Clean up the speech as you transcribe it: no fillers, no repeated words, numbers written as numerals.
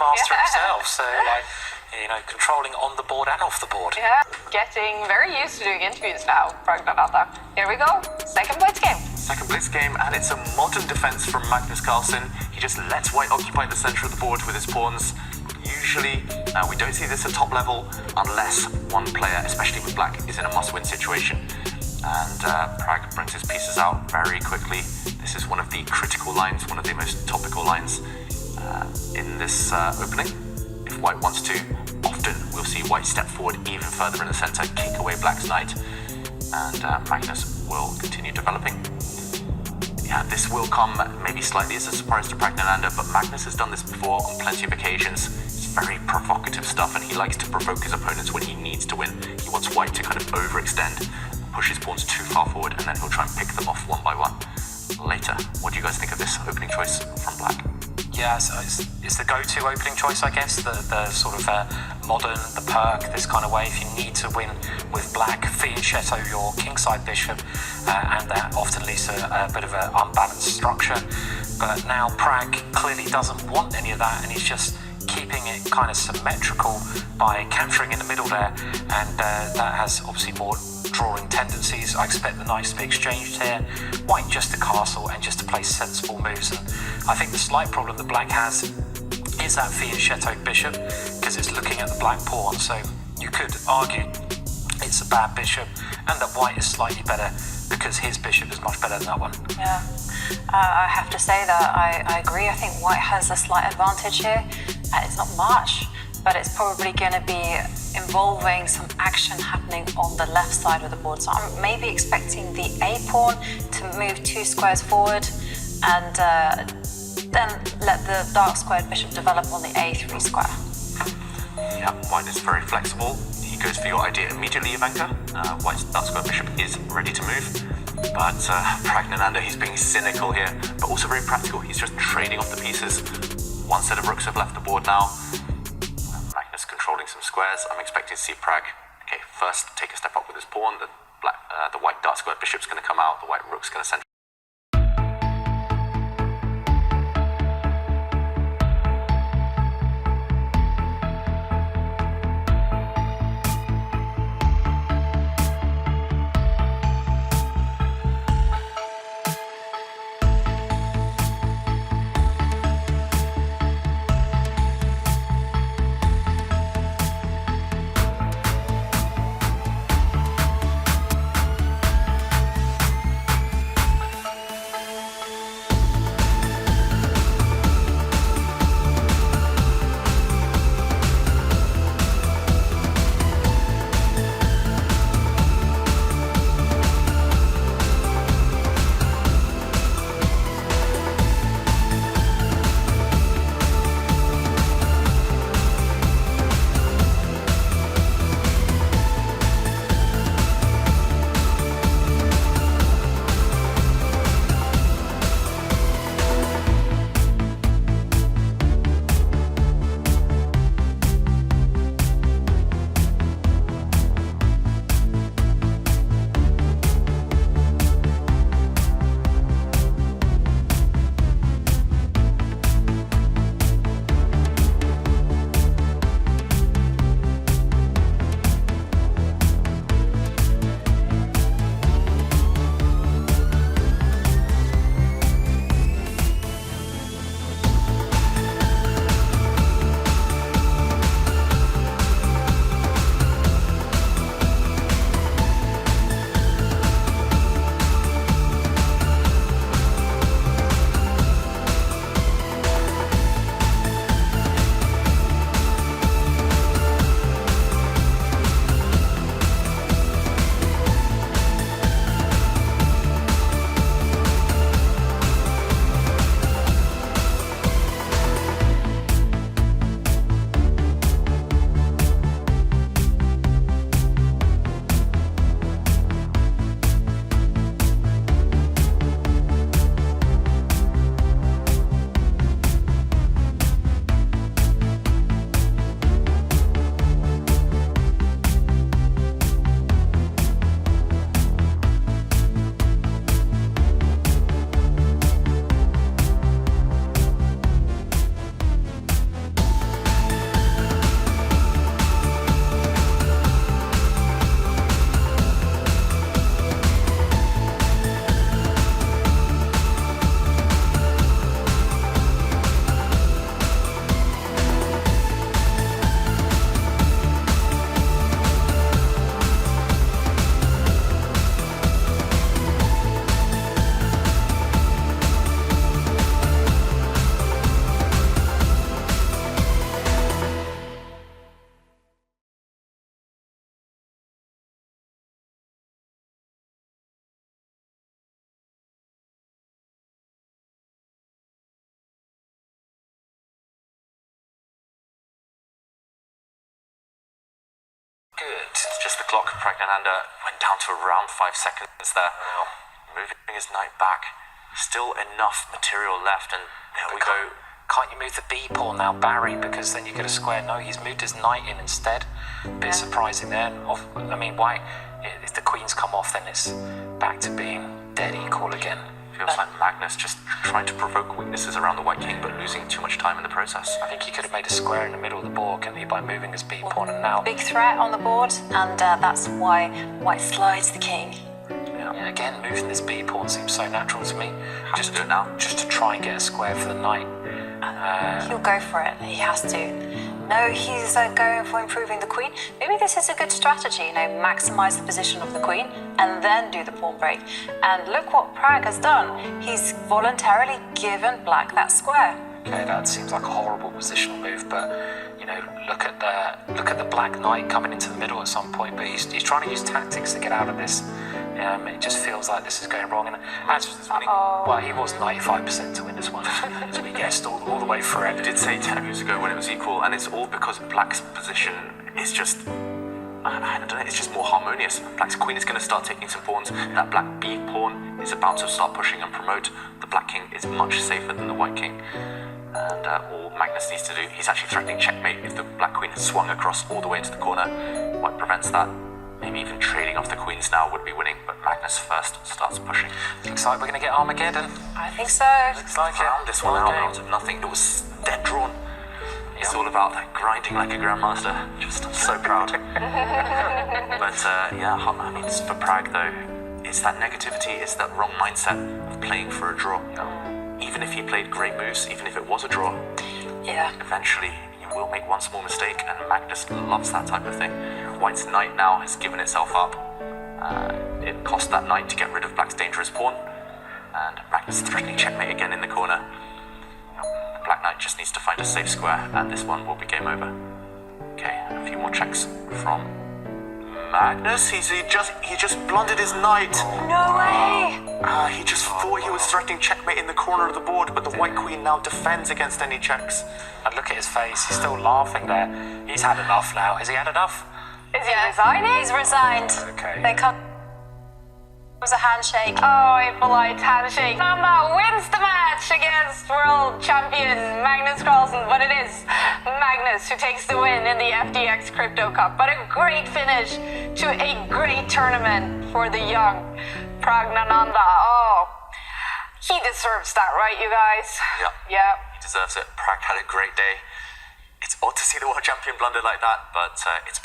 master himself, so like, you know, controlling on the board and off the board. Yeah, getting very used to doing interviews now, Praggnanandhaa. Here we go, second blitz game. Second blitz game, and it's a modern defense from Magnus Carlsen. He just lets white occupy the center of the board with his pawns. Usually, we don't see this at top level unless one player, especially with black, is in a must-win situation. And Pragg brings his pieces out very quickly. This is one of the critical lines, one of the most topical lines in this opening. If white wants to, often we'll see white step forward even further in the center, kick away black's knight, and Magnus will continue developing. Yeah, this will come maybe slightly as a surprise to Praggnanandhaa, but Magnus has done this before on plenty of occasions. It's very provocative stuff, and he likes to provoke his opponents when he needs to win. He wants white to kind of overextend, push his pawns too far forward, and then he'll try and pick them off one by one later. What do you guys think of this opening choice from black? Yeah, so it's the go-to opening choice, I guess, the sort of modern, the perk, this kind of way. If you need to win with black, fianchetto your kingside bishop, and that often leads to a bit of an unbalanced structure. But now Pragg clearly doesn't want any of that, and he's just keeping it kind of symmetrical by capturing in the middle there, and that has obviously more drawing tendencies. I expect the knights to be exchanged here. White just to castle and just to play sensible moves, and I think the slight problem that black has is that fianchetto bishop, because it's looking at the black pawn, so you could argue it's a bad bishop, and that white is slightly better because his bishop is much better than that one. Yeah, I have to say that I agree. I think white has a slight advantage here. It's not much, but it's probably going to be involving some action happening on the left side of the board. So I'm maybe expecting the A pawn to move 2 squares forward, and then let the dark squared bishop develop on the A3 square. Yeah, white is very flexible. He goes for your idea immediately, Ivanka. White's dark squared bishop is ready to move. But Praggnanandhaa, he's being cynical here, but also very practical. He's just trading off the pieces. One set of rooks have left the board now. Magnus controlling some squares. I'm expecting to see Pragg, okay, first take a step up with his pawn. The white dark squared bishop's going to come out. The white rook's going to send. Good. It's just the clock. Praggnanandhaa went down to around 5 seconds there. Moving his knight back. Still enough material left, and there we go. Can't you move the B pawn now, Barry? Because then you get a square. No, he's moved his knight in instead. Bit surprising there. I mean, why? If the queen's come off, then it's back to being dead equal again. Feels like Magnus just trying to provoke weaknesses around the white king, but losing too much time in the process. I think he could have made a square in the middle of the board, couldn't he, by moving his B pawn, and now... Big threat on the board, and that's why White slides the king. Yeah, again, moving this B pawn seems so natural to me. Just do it now. Just to try and get a square for the knight. He'll go for it. He has to. No, he's going for improving the queen. Maybe this is a good strategy, maximize the position of the queen and then do the pawn break. And look what Pragg has done. He's voluntarily given black that square. Okay, that seems like a horrible positional move, but look at the black knight coming into the middle at some point. But he's trying to use tactics to get out of this. It just feels like this is going wrong. And as for this winning, well, he was 95% to win this one. So we guessed all the way through it. I did say 10 moves ago when it was equal, and it's all because black's position is just, I don't know, it's just more harmonious. Black's queen is going to start taking some pawns. That black B pawn is about to start pushing and promote. The black king is much safer than the white king. And all Magnus needs to do, he's actually threatening checkmate if the black queen has swung across all the way into the corner. White prevents that. Maybe even trading off the queens now would be winning, but Magnus first starts pushing. Looks like we're going to get Armageddon. I think so. Looks like Found it. this one out of nothing. It was dead drawn. It's all about that grinding like a grandmaster. Just so proud. But I mean, for Pragg though, it's that negativity, it's that wrong mindset of playing for a draw. Even if he played great moves, even if it was a draw, eventually you will make one small mistake, and Magnus loves that type of thing. White's knight now has given itself up. It cost that knight to get rid of black's dangerous pawn, and Magnus threatening checkmate again in the corner. The black knight just needs to find a safe square, and this one will be game over. Okay, a few more checks from Magnus. He just blundered his knight. No way! He just thought he was threatening checkmate in the corner of the board, but the white queen now defends against any checks. And look at his face, he's still laughing there. He's had enough now. Has he had enough? Is he resigning? He's resigned. Okay. They cut. It was a handshake. Oh, a polite handshake. Nanda wins the match against world champion Magnus Carlsen, but it is Magnus who takes the win in the FTX Crypto Cup. But a great finish to a great tournament for the young Praggnanandhaa. Oh, he deserves that, right, you guys? Yeah. He deserves it. Pragg had a great day. It's odd to see the world champion blunder like that, but it's